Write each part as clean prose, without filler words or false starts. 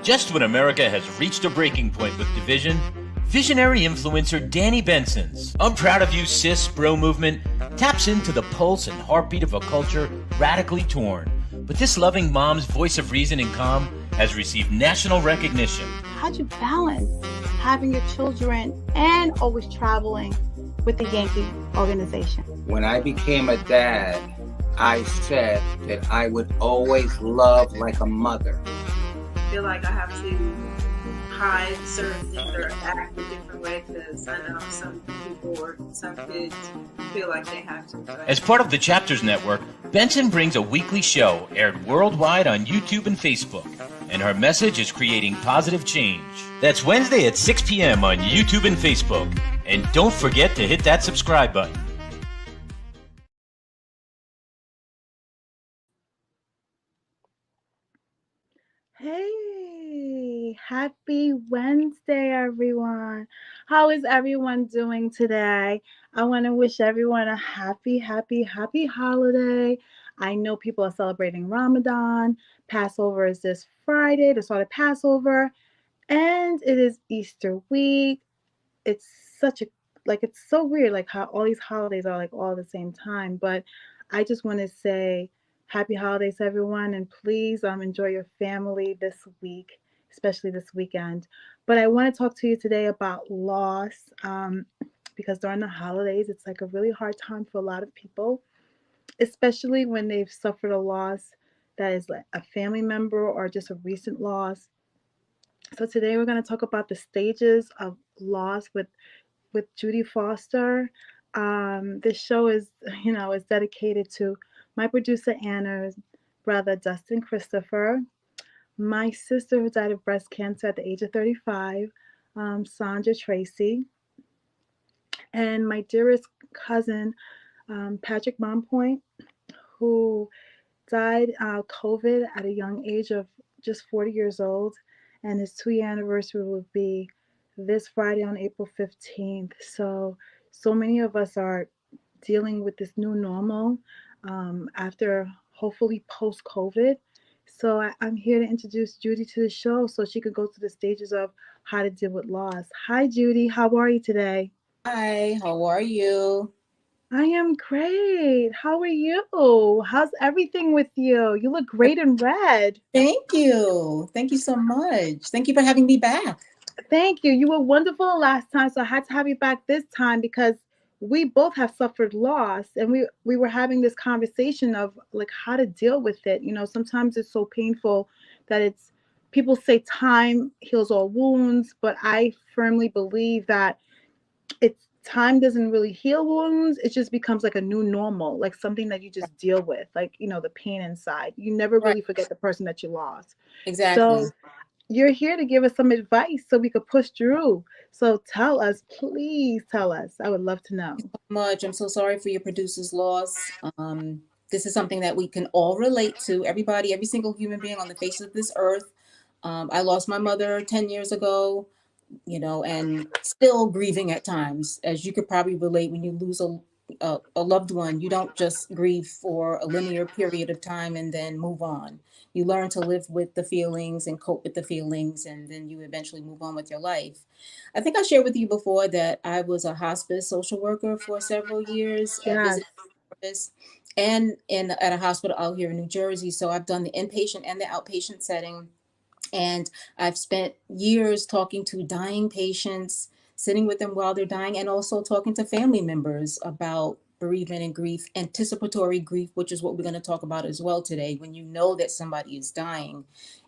Just when America has reached a breaking point with division, visionary influencer Danni Benson's I'm Proud of You Sis Bro movement taps into the pulse and heartbeat of a culture radically torn. But this loving mom's voice of reason and calm has received national recognition. How'd you balance having your children and always traveling with the Yankee organization? When I became a dad, I said that I would always love like a mother. I feel like I have to hide certain things or act a different way because I know some people or some kids feel like they have to. As part of the Chapters Network, Benson brings a weekly show aired worldwide on YouTube and Facebook, and her message is creating positive change. That's Wednesday at 6 p.m. on YouTube and Facebook. And don't forget to hit that subscribe button. Hey, happy Wednesday, everyone. How is everyone doing today? I want to wish everyone a happy holiday. I know people are celebrating Ramadan. Passover is this Friday, the start of Passover, and it is Easter week. It's it's so weird, like how all these holidays are like all at the same time. But I just want to say happy holidays, everyone, and please enjoy your family this week, especially this weekend. But I want to talk to you today about loss, because during the holidays, it's like a really hard time for a lot of people, especially when they've suffered a loss that is like a family member or just a recent loss. So today we're going to talk about the stages of loss with Judy Foster. This show is dedicated to my producer Anna's brother Dustin Christopher, my sister who died of breast cancer at the age of 35, Sandra Tracy, and my dearest cousin Patrick Mompoint, who died COVID at a young age of just 40 years old, and his 2-year anniversary will be this Friday on April 15th. So many of us are dealing with this new normal after hopefully post-COVID. So I'm here to introduce Judy to the show so she could go through the stages of how to deal with loss. Hi, Judy. How are you today? Hi, how are you? I am great. How are you? How's everything with you? You look great in red. Thank you. Thank you so much. Thank you for having me back. Thank you. You were wonderful last time, so I had to have you back this time because we both have suffered loss, and we were having this conversation of like how to deal with it. Sometimes it's so painful that people say time heals all wounds, but I firmly believe that time doesn't really heal wounds. It just becomes like a new normal, like something that you just deal with, like the pain inside. You never really forget the person that you lost. Exactly. So you're here to give us some advice so we could push through. So please tell us. I would love to know. Thank you so much. I'm so sorry for your producer's loss. This is something that we can all relate to. Everybody, every single human being on the face of this earth. I lost my mother 10 years ago, and still grieving at times. As you could probably relate, when you lose a loved one, you don't just grieve for a linear period of time and then move on. You learn to live with the feelings and cope with the feelings, and then you eventually move on with your life. I think I shared with you before that I was a hospice social worker for several years, Yes. and at a hospital out here in New Jersey. So I've done the inpatient and the outpatient setting. And I've spent years talking to dying patients, sitting with them while they're dying, and also talking to family members about bereavement and grief, anticipatory grief, which is what we're going to talk about as well today, when you know that somebody is dying,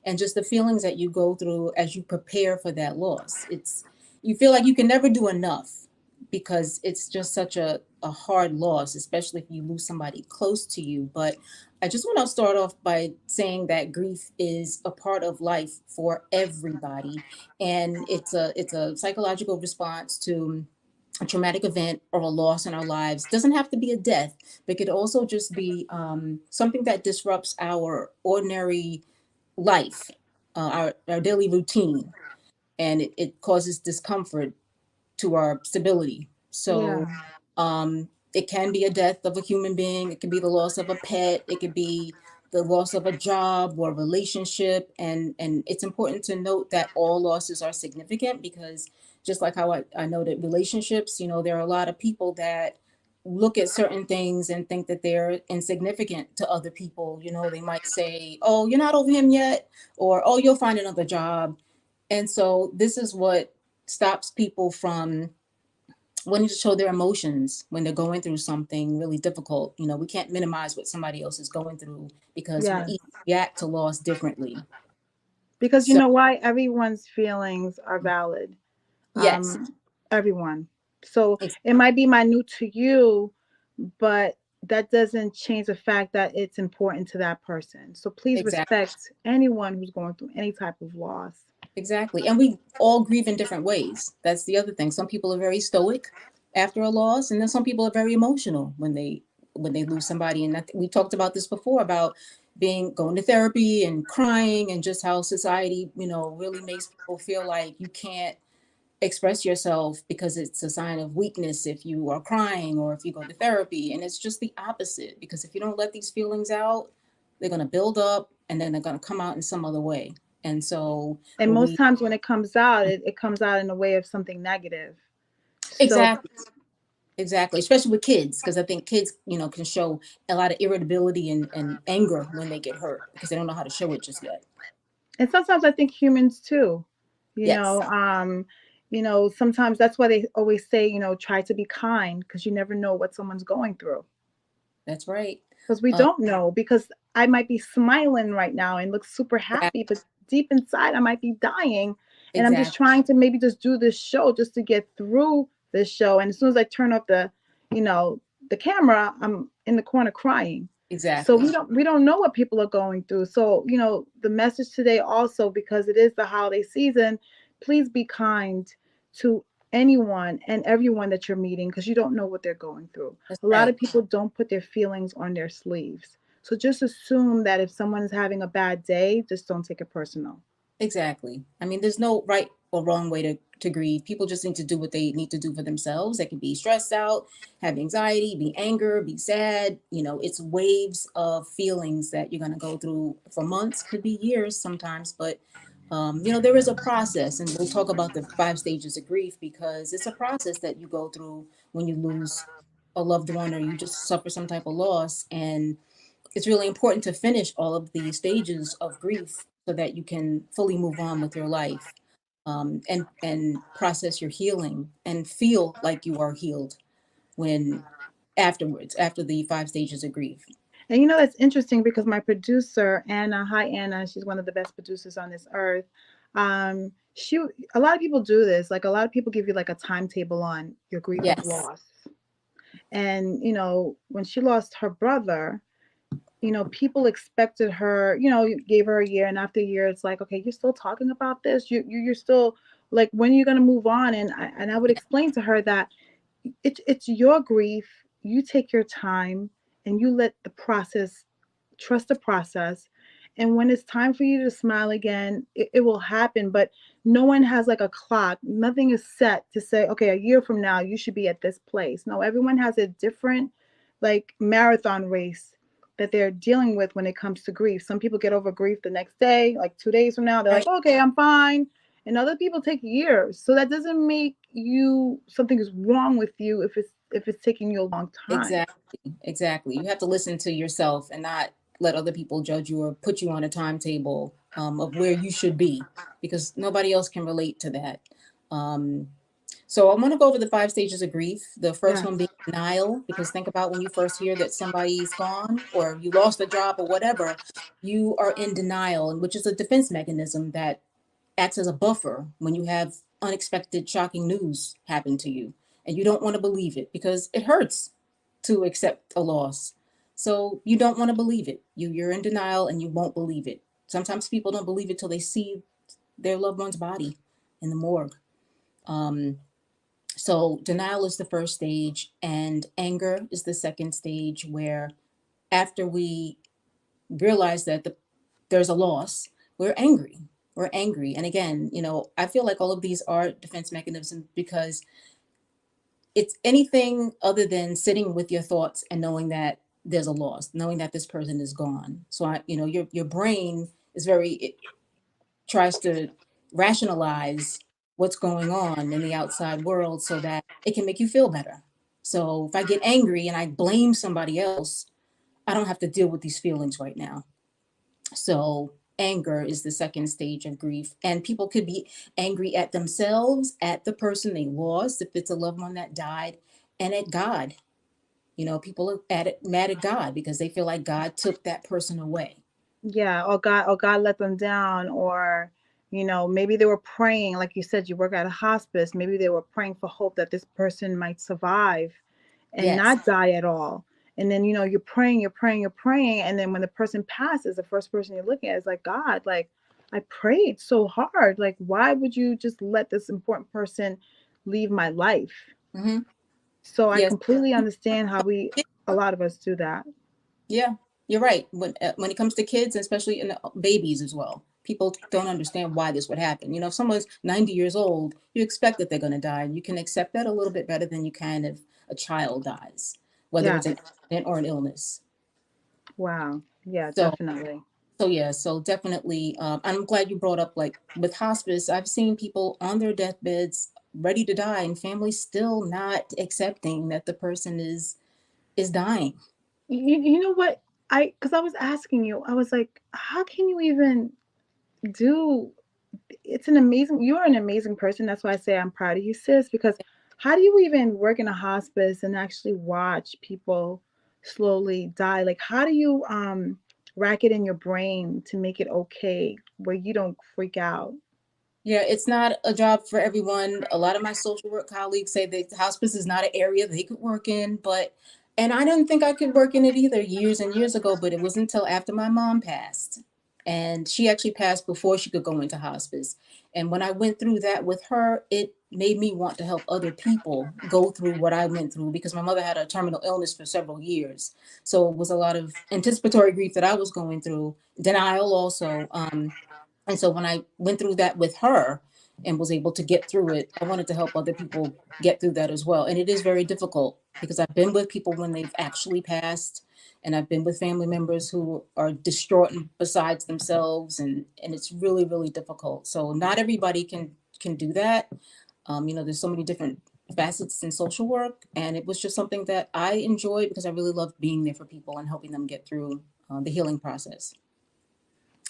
and just the feelings that you go through as you prepare for that loss. You feel like you can never do enough because it's just such a hard loss, especially if you lose somebody close to you. But I just want to start off by saying that grief is a part of life for everybody. And it's a psychological response to a traumatic event or a loss in our lives. It doesn't have to be a death, but it could also just be something that disrupts our ordinary life, our daily routine. And it causes discomfort to our stability. So it can be a death of a human being. It could be the loss of a pet. It could be the loss of a job or relationship. And it's important to note that all losses are significant, because just like how I noted relationships, there are a lot of people that look at certain things and think that they're insignificant to other people. They might say, oh, you're not over him yet, or oh, you'll find another job. And so this is what stops people from wanting to show their emotions when they're going through something really difficult. We can't minimize what somebody else is going through, because we Yes. each react to loss differently. Because you So know why? Everyone's feelings are valid. yes, Everyone. So ex- it might be minute to you, but that doesn't change the fact that it's important to that person. So please exactly. respect anyone who's going through any type of loss. Exactly. And we all grieve in different ways. That's the other thing. Some people are very stoic after a loss, and then some people are very emotional when they lose somebody. And we talked about this before, about going to therapy and crying, and just how society, really makes people feel like you can't express yourself because it's a sign of weakness if you are crying or if you go to therapy. And it's just the opposite, because if you don't let these feelings out, they're going to build up, and then they're going to come out in some other way. And so And when most we times when it comes out, it comes out in a way of something negative. So exactly, exactly, especially with kids, because I think kids, can show a lot of irritability and anger when they get hurt, because they don't know how to show it just yet. and sometimes I think humans too, you Yes, know, sometimes that's why they always say, try to be kind because you never know what someone's going through. that's right. Because we uh, don't know, because I might be smiling right now and look super happy, but deep inside I might be dying. And I'm just exactly, trying to maybe just do this show just to get through this show. And as soon as I turn off you know, the camera, I'm in the corner crying. So exactly, we don't know what people are going through. So, the message today also, because it is the holiday season, please be kind to anyone and everyone that you're meeting, because you don't know what they're going through. that's A lot right. of people don't put their feelings on their sleeves. So just assume that if someone is having a bad day, just don't take it personal. Exactly. I mean, there's no right or wrong way to grieve. People just need to do what they need to do for themselves. They can be stressed out, have anxiety, be anger, be sad. It's waves of feelings that you're going to go through for months, could be years sometimes. But, there is a process, and we'll talk about the 5 stages of grief, because it's a process that you go through when you lose a loved one, or you just suffer some type of loss. And it's really important to finish all of the stages of grief so that you can fully move on with your life, and process your healing and feel like you are healed when afterwards, after the 5 stages of grief. And that's interesting because my producer, Anna, hi Anna, she's one of the best producers on this earth. She A lot of people do this. Like a lot of people give you like a timetable on your grief of Yes, loss. And when she lost her brother, people expected her, you gave her a year, and after a year, it's like, okay, you're still talking about this. You're still like, when are you going to move on? And I would explain to her that it's your grief. You take your time and you let the process, trust the process. And when it's time for you to smile again, it will happen. But no one has like a clock. Nothing is set to say, okay, a year from now, you should be at this place. No, everyone has a different like marathon race that they're dealing with when it comes to grief. Some people get over grief the next day, like 2 days from now, they're like, right, okay, I'm fine. And other people take years. So that doesn't make you, something is wrong with you if it's taking you a long time. exactly, exactly. You have to listen to yourself and not let other people judge you or put you on a timetable, of where you should be, because nobody else can relate to that. Um, So I'm going to go over the 5 stages of grief. The first Yes. one being denial, because think about when you first hear that somebody's gone or you lost a job or whatever, you are in denial, which is a defense mechanism that acts as a buffer when you have unexpected, shocking news happen to you. And you don't want to believe it because it hurts to accept a loss. So you don't want to believe it. You're in denial and you won't believe it. Sometimes people don't believe it till they see their loved one's body in the morgue. Um, so denial is the first stage, and anger is the second stage, where after we realize that there's a loss, we're angry. We're angry. And again, I feel like all of these are defense mechanisms, because it's anything other than sitting with your thoughts and knowing that there's a loss, knowing that this person is gone. So your brain is it tries to rationalize what's going on in the outside world so that it can make you feel better. So if I get angry and I blame somebody else, I don't have to deal with these feelings right now. So anger is the second stage of grief. And people could be angry at themselves, at the person they lost, if it's a loved one that died, and at God. People are mad at God because they feel like God took that person away. Yeah, or God let them down, or maybe they were praying, like you said, you work at a hospice. Maybe they were praying for hope that this person might survive and Yes. not die at all. And then you're praying, you're praying, you're praying, and then when the person passes, the first person you're looking at is like, God, like I prayed so hard. Like, why would you just let this important person leave my life? Mm-hmm. So I Yes. completely understand how a lot of us do that. Yeah, you're right. When it comes to kids, especially in babies as well, people don't understand why this would happen. If someone's 90 years old, you expect that they're going to die. You can accept that a little bit better than you can if a child dies, whether it's an Yes. accident or an illness. Wow. Yeah, So, definitely. so definitely, I'm glad you brought up, like with hospice. I've seen people on their deathbeds ready to die, and families still not accepting that the person is dying. You know what? Because I was asking you, I was like, how can you even do? You're an amazing person. That's why I say I'm proud of you, sis, because how do you even work in a hospice and actually watch people slowly die? Like, how do you rack it in your brain to make it okay where you don't freak out? Yeah, it's not a job for everyone. A lot of my social work colleagues say that hospice is not an area they could work in, and I didn't think I could work in it either years and years ago, but it wasn't until after my mom passed. And she actually passed before she could go into hospice. And when I went through that with her, it made me want to help other people go through what I went through, because my mother had a terminal illness for several years. So it was a lot of anticipatory grief that I was going through, denial also. And so when I went through that with her and was able to get through it, I wanted to help other people get through that as well. And it is very difficult because I've been with people when they've actually passed, and I've been with family members who are distraught and besides themselves, and it's really, really difficult. So not everybody can do that. There's so many different facets in social work, and it was just something that I enjoyed because I really loved being there for people and helping them get through the healing process.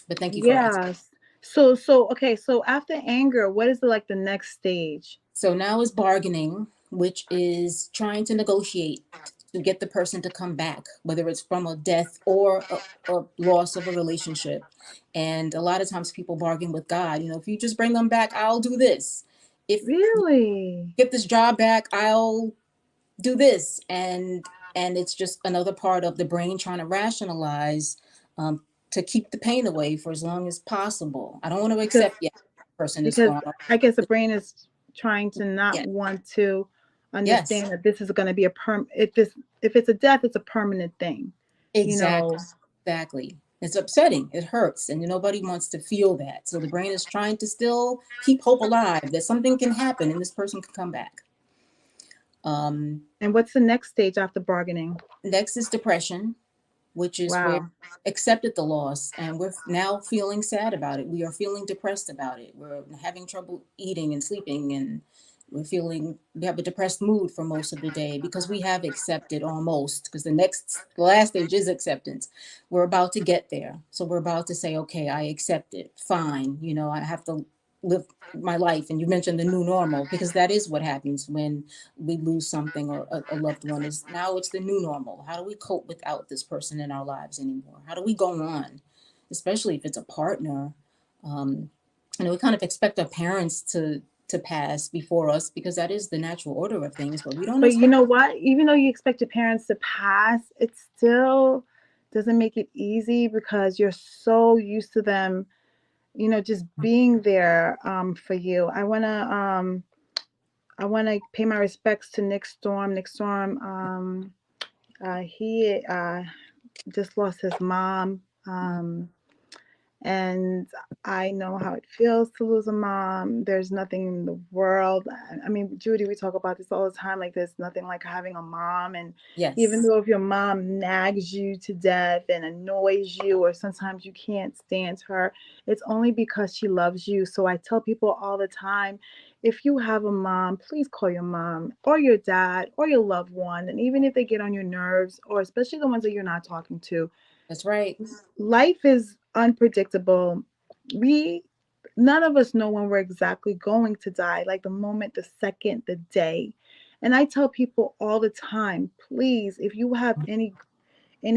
But thank you for asking. Yes. So okay, so after anger, what is the next stage? So now is bargaining, which is trying to negotiate to get the person to come back, whether it's from a death or a loss of a relationship. And a lot of times people bargain with God. If you just bring them back, I'll do this. If you Really? get this job back, I'll do this. And it's just another part of the brain trying to rationalize, to keep the pain away for as long as possible. I don't want to Because accept yet the person is because gone. I guess the brain is trying to not Yes, want to yes, understand that this is going to be if it's a death, it's a permanent thing. You exactly. know. Exactly. It's upsetting. It hurts. And nobody wants to feel that. So the brain is trying to still keep hope alive that something can happen and this person can come back. And what's the next stage after bargaining? Next is depression, which is where Wow. we accepted the loss and we're now feeling sad about it. We are feeling depressed about it. We're having trouble eating and sleeping, and we have a depressed mood for most of the day because we have accepted almost, because the last stage is acceptance. We're about to get there. So we're about to say, okay, I accept it. Fine. I have to live my life. And you mentioned the new normal, because that is what happens when we lose something, or a loved one. Is now it's the new normal. How do we cope without this person in our lives anymore? How do we go on, especially if it's a partner? Um, we kind of expect our parents to pass before us because that is the natural order of things, but we don't But you expect. know what? Even though you expect your parents to pass, it still doesn't make it easy because you're so used to them, just being there for you. I wanna pay my respects to Nick Storm. Nick Storm, he just lost his mom, And I know how it feels to lose a mom. There's nothing in the world. I mean, Judy, we talk about this all the time. Like, there's nothing like having a mom. And even Yes, though if your mom nags you to death and annoys you, or sometimes you can't stand her, it's only because she loves you. So I tell people all the time, if you have a mom, please call your mom or your dad or your loved one. And even if they get on your nerves, or especially the ones that you're not talking to, that's right. life is unpredictable. We None of us know when we're exactly going to die, like the moment, the second, the day. And I tell people all the time, please, if you have any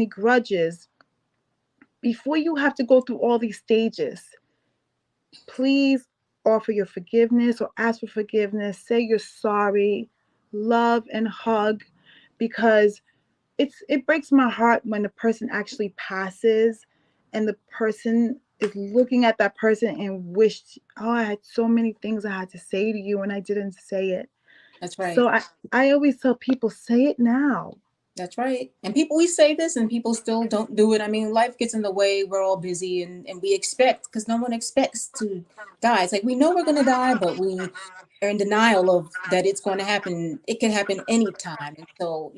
grudges, before you have to go through all these stages, please offer your forgiveness or ask for forgiveness, say you're sorry, love and hug, because it breaks my heart when the person actually passes and the person is looking at that person and wished, oh, I had so many things I had to say to you and I didn't say it. That's So right. I always tell people, say it now. That's right. And people, we say this and people still don't do it. I mean, life gets in the way. We're all busy and we expect, because no one expects to die. It's like we know we're going to die, but we are in denial of that it's going to happen. It can happen anytime. And so,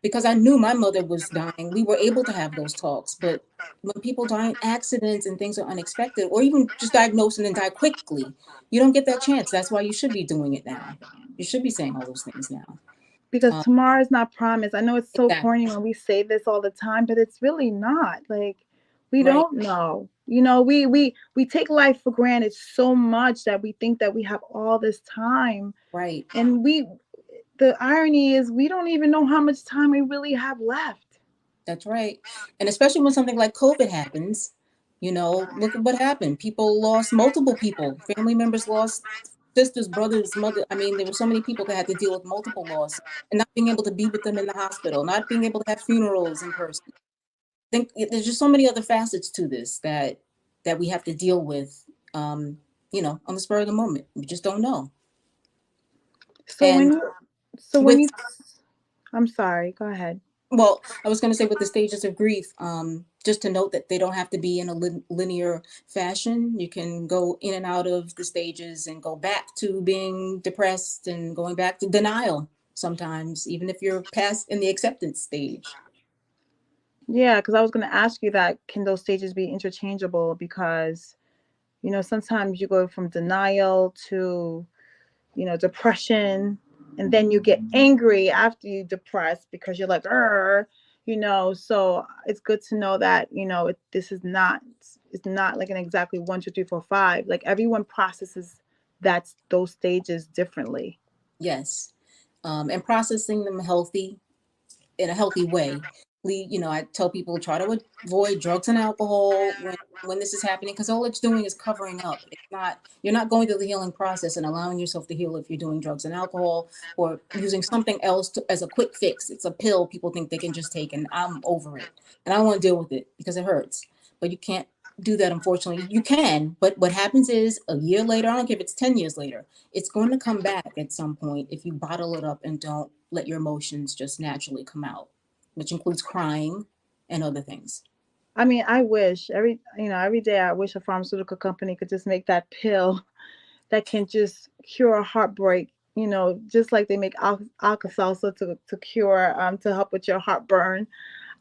because I knew my mother was dying, we were able to have those talks. But when people die in accidents and things are unexpected, or even just diagnosed and then die quickly, you don't get that chance. That's why you should be doing it now. You should be saying all those things now. Because Um, tomorrow is not promised. I know it's so exactly. corny when we say this all the time, but it's really not. Like, we Right. don't know. We take life for granted so much that we think that we have all this time. Right. And the irony is we don't even know how much time we really have left. That's right. And especially when something like COVID happens, look at what happened. People lost multiple people. Family members lost sisters, brothers, mother. I mean, there were so many people that had to deal with multiple loss and not being able to be with them in the hospital, not being able to have funerals in person. I think there's just so many other facets to this that we have to deal with, on the spur of the moment. We just don't know. So when And you so when with you I'm sorry, go ahead. Well, I was going to say with the stages of grief, just to note that they don't have to be in a linear fashion. You can go in and out of the stages and go back to being depressed and going back to denial sometimes, even if you're past in the acceptance stage. Yeah, because I was going to ask you that, can those stages be interchangeable? Because, sometimes you go from denial to, depression, and then you get angry after you depress because you're like, so it's good to know that, this is not, it's not like an exactly 1, 2, 3, 4, 5. Like, everyone processes those stages differently. Yes. And processing them in a healthy way. I tell people try to avoid drugs and alcohol when this is happening, because all it's doing is covering up. You're not going through the healing process and allowing yourself to heal if you're doing drugs and alcohol or using something else as a quick fix. It's a pill people think they can just take, and I'm over it. And I don't want to deal with it because it hurts. But you can't do that, unfortunately. You can, but what happens is a year later, I don't care if it's 10 years later, it's going to come back at some point if you bottle it up and don't let your emotions just naturally come out, which includes crying and other things. I mean, I wish every day I wish a pharmaceutical company could just make that pill that can just cure a heartbreak, just like they make Alka-Seltzer to cure, to help with your heartburn.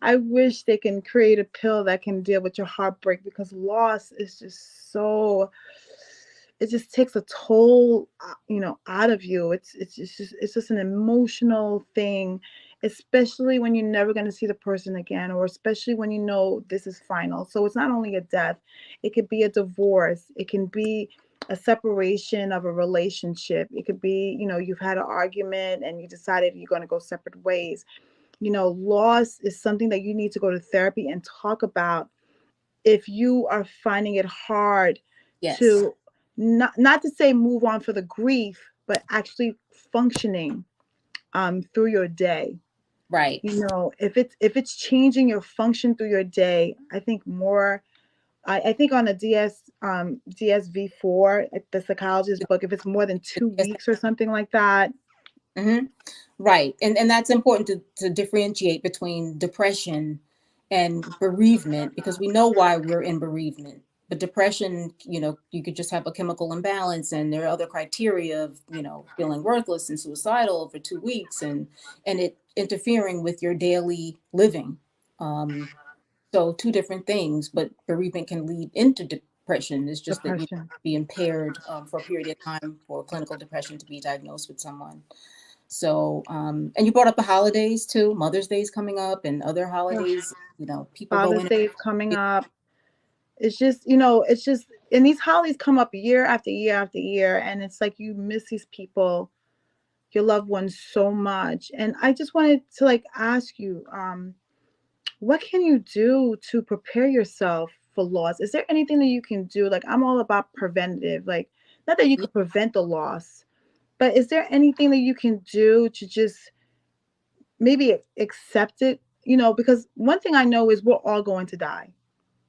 I wish they can create a pill that can deal with your heartbreak, because loss is just so, it just takes a toll, out of you. It's just an emotional thing, especially when you're never going to see the person again, or especially when this is final. So it's not only a death, it could be a divorce, it can be a separation of a relationship, it could be, you've had an argument and you decided you're going to go separate ways. Loss is something that you need to go to therapy and talk about if you are finding it hard Yes. to, not to say move on for the grief, but actually functioning through your day. Right. If it's changing your function through your day, I think more. I think on a DSV-4, the psychologist book, if it's more than 2 weeks or something like that. Mm-hmm. Right. And that's important to differentiate between depression and bereavement, because we know why we're in bereavement. But depression, you could just have a chemical imbalance, and there are other criteria of, feeling worthless and suicidal for 2 weeks, and it interfering with your daily living. Um, so two different things, but bereavement can lead into depression. It's just that you Depression. be impaired for a period of time for clinical depression to be diagnosed with someone. So, and you brought up the holidays too. Mother's Day is coming up, and other Ugh. holidays. People go Father's in. Day is coming up. It's just, and these holidays come up year after year after year, and it's like you miss these people, your loved ones, so much. And I just wanted to like ask you, what can you do to prepare yourself for loss? Is there anything that you can do? Like, I'm all about preventative, like, not that you could prevent the loss, but is there anything that you can do to just maybe accept it? Because one thing I know is we're all going to die.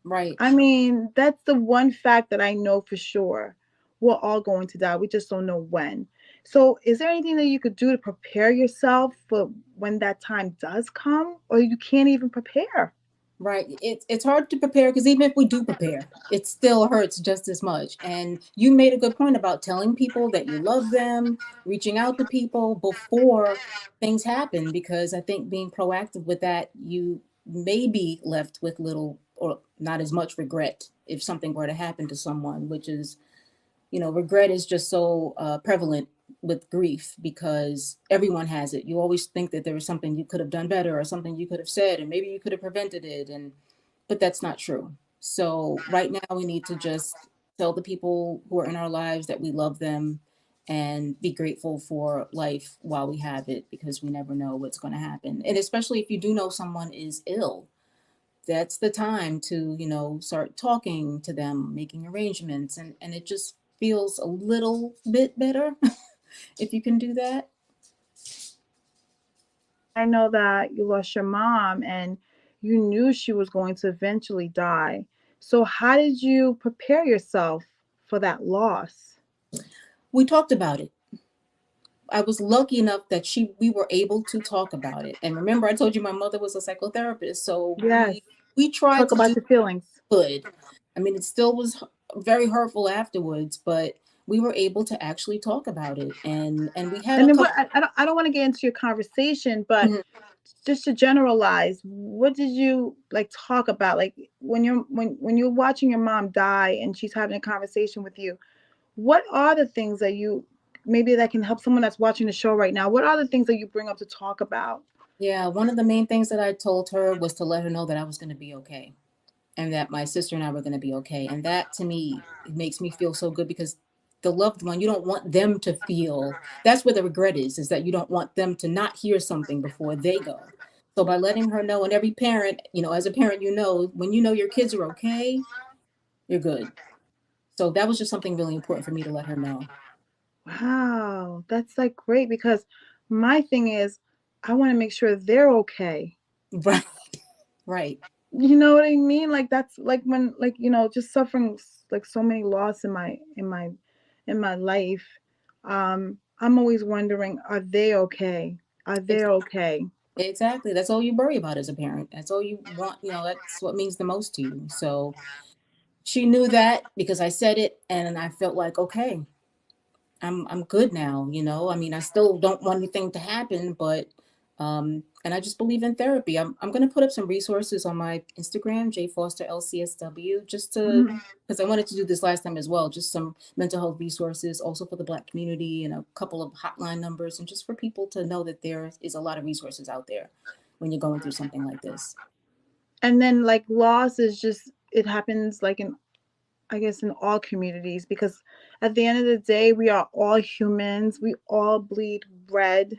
Right, I mean, that's the one fact that I know for sure. We're all going to die. We just don't know when. So, is there anything that you could do to prepare yourself for when that time does come, or you can't even prepare? right. It's hard to prepare, because even if we do prepare, it still hurts just as much. And you made a good point about telling people that you love them, reaching out to people before things happen, because I think being proactive with that, you may be left with little or not as much regret if something were to happen to someone, which is, regret is just so prevalent with grief, because everyone has it. You always think that there was something you could have done better, or something you could have said, and maybe you could have prevented it, but that's not true. So right now we need to just tell the people who are in our lives that we love them, and be grateful for life while we have it, because we never know what's going to happen. And especially if you do know someone is ill, that's the time to, start talking to them, making arrangements, and it just feels a little bit better if you can do that. I know that you lost your mom and you knew she was going to eventually die. So, how did you prepare yourself for that loss? We talked about it. I was lucky enough that we were able to talk about it. And remember, I told you my mother was a psychotherapist, so Yes. we tried Talk to about do your feelings. good. I mean, it still was very hurtful afterwards, but we were able to actually talk about it, and we had And a then couple. I don't want to get into your conversation, but Mhm. just to generalize, what did you like talk about? Like when you're watching your mom die and she's having a conversation with you, what are the things that you maybe that can help someone that's watching the show right now? What are the things that you bring up to talk about? Yeah, one of the main things that I told her was to let her know that I was going to be okay, and that my sister and I were going to be okay. And that, to me, it makes me feel so good, because the loved one, you don't want them to feel, that's where the regret is that you don't want them to not hear something before they go. So by letting her know, and every parent, as a parent, when you know your kids are okay, you're good. So that was just something really important for me to let her know. Wow, that's like great because my thing is I want to make sure they're okay. Right, right. You know what I mean? Like that's like when like just suffering like so many loss in my life. I'm always wondering, are they okay? Are they Ex- okay? Exactly. That's all you worry about as a parent. That's all you want. That's what means the most to you. So she knew that, because I said it, and I felt like, okay, I'm good now. I mean, I still don't want anything to happen, but and I just believe in therapy. I'm going to put up some resources on my Instagram, J Foster LCSW, just to, Mhm. because I wanted to do this last time as well, just some mental health resources also for the Black community, and a couple of hotline numbers, and just for people to know that there is a lot of resources out there when you're going through something like this. And then like loss is just it happens like in I guess in all communities because at the end of the day, we are all humans. We all bleed red.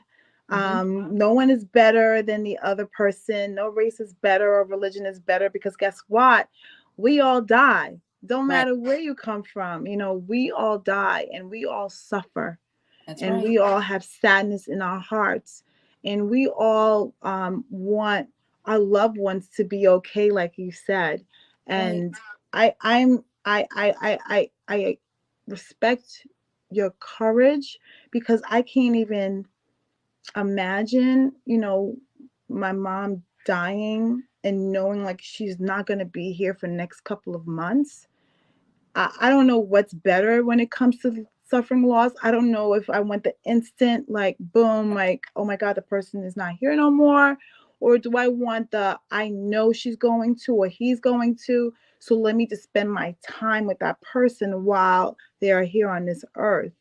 Hmm. No one is better than the other person. No race is better or religion is better because guess what? We all die. Don't Right. matter where you come from. We all die and we all suffer That's and right. we all have sadness in our hearts and we all want our loved ones to be okay like you said Right. and I respect your courage because I can't even imagine my mom dying and knowing like she's not going to be here for the next couple of months. I don't know what's better when it comes to suffering loss. I don't know if I want the instant, like, boom, like, oh my God, the person is not here no more. Or do I want I know she's going to or he's going to. So let me just spend my time with that person while they are here on this earth.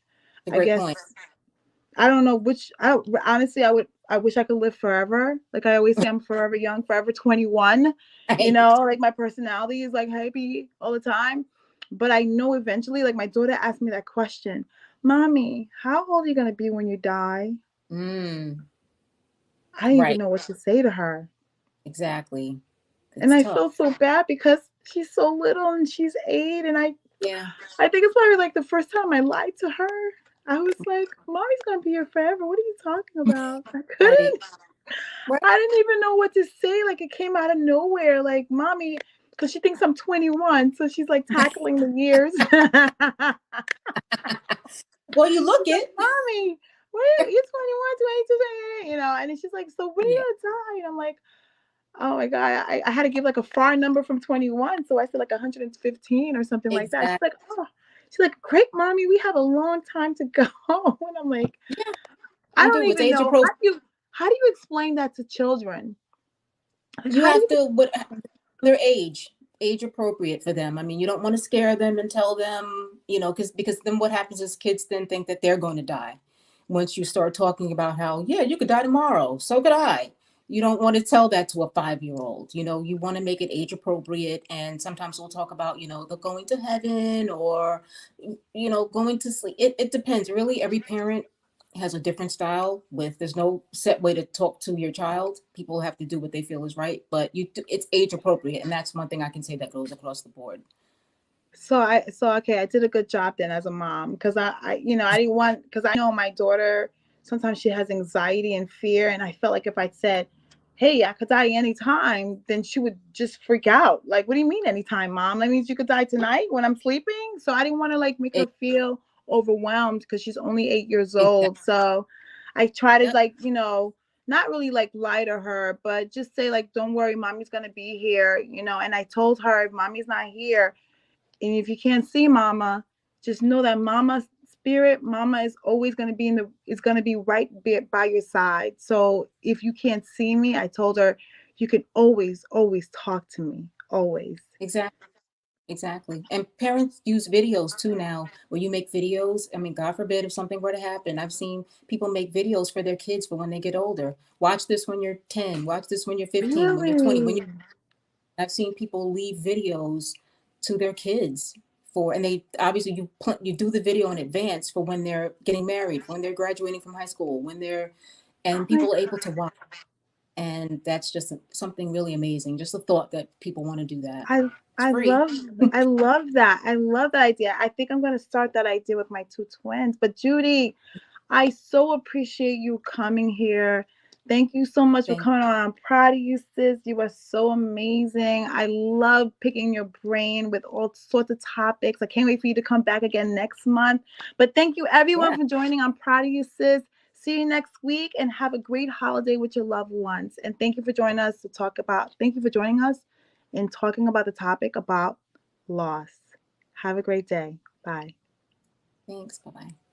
A I great guess point. I don't know honestly, I wish I could live forever. Like I always say, I'm forever young, forever 21. You Right. know, like my personality is like happy all the time. But I know eventually, like my daughter asked me that question, Mommy, how old are you going to be when you die? Mm, I didn't even right. know what to say to her. Exactly. And It's I tough. feel so bad because she's so little and she's 8. And Yeah. I think it's probably like the first time I lied to her. I was like, Mommy's going to be here forever. What are you talking about? I Right. couldn't. Right. I didn't even know what to say. Like it came out of nowhere. Like, Mommy, because she thinks I'm 21. So she's like tackling the years. Well, you look She's like, it. Mommy, you're 21, 22, you know, and it's just like, so when are Yeah. you gonna die? And I'm like, oh my God, I had to give like a far number from 21. So I said like 115 or something like that. Exactly. She's like, great, Mommy, we have a long time to go. And I'm like, Yeah. I And don't do what's even age know. appropriate. How do you explain that to children? Like, You how do have you, to what their age appropriate for them. I mean, you don't want to scare them and tell them, because then what happens is kids then think that they're going to die. Once you start talking about how, yeah, you could die tomorrow, so could I. You don't want to tell that to a 5-year-old. You want to make it age appropriate. And sometimes we'll talk about, the going to heaven or, going to sleep. It depends. Really, every parent has a different style there's no set way to talk to your child. People have to do what they feel is right, but it's age appropriate. And that's one thing I can say that goes across the board. so okay, I did a good job then as a mom because I didn't want because I know my daughter sometimes she has anxiety and fear, and I felt like if I said, "Hey, I could die anytime," then she would just freak out. Like, what do you mean anytime, Mom? That means you could die tonight when I'm sleeping. So I didn't want to like make her It, feel overwhelmed because she's only 8 years exactly. old. So I try to Yep. like not really like lie to her, but just say like, "Don't worry, Mommy's gonna be here," And I told her if Mommy's not here and if you can't see Mama, just know that Mama's spirit, Mama is always going to be is going to be right by your side. So if you can't see me, I told her, you can always, always talk to me. Always. Exactly. Exactly. And parents use videos too now, where you make videos. I mean, God forbid if something were to happen. I've seen people make videos for their kids for when they get older. Watch this when you're 10, watch this when you're 15, when you're 20, Really? I've seen people leave videos to their kids and they obviously you do the video in advance for when they're getting married, when they're graduating from high school, and Oh my people are able to watch. And that's just something really amazing. Just the thought that people want to do that. I It's I free. love I love that. I love that idea. I think I'm gonna start that idea with my two twins. But Judy, I so appreciate you coming here. Thank you so much for Thank coming on. I'm proud of you, sis. You are so amazing. I love picking your brain with all sorts of topics. I can't wait for you to come back again next month. But thank you, everyone, Yeah. for joining. I'm proud of you, sis. See you next week and have a great holiday with your loved ones. And thank you for joining us in talking about the topic about loss. Have a great day. Bye. Thanks. Bye bye.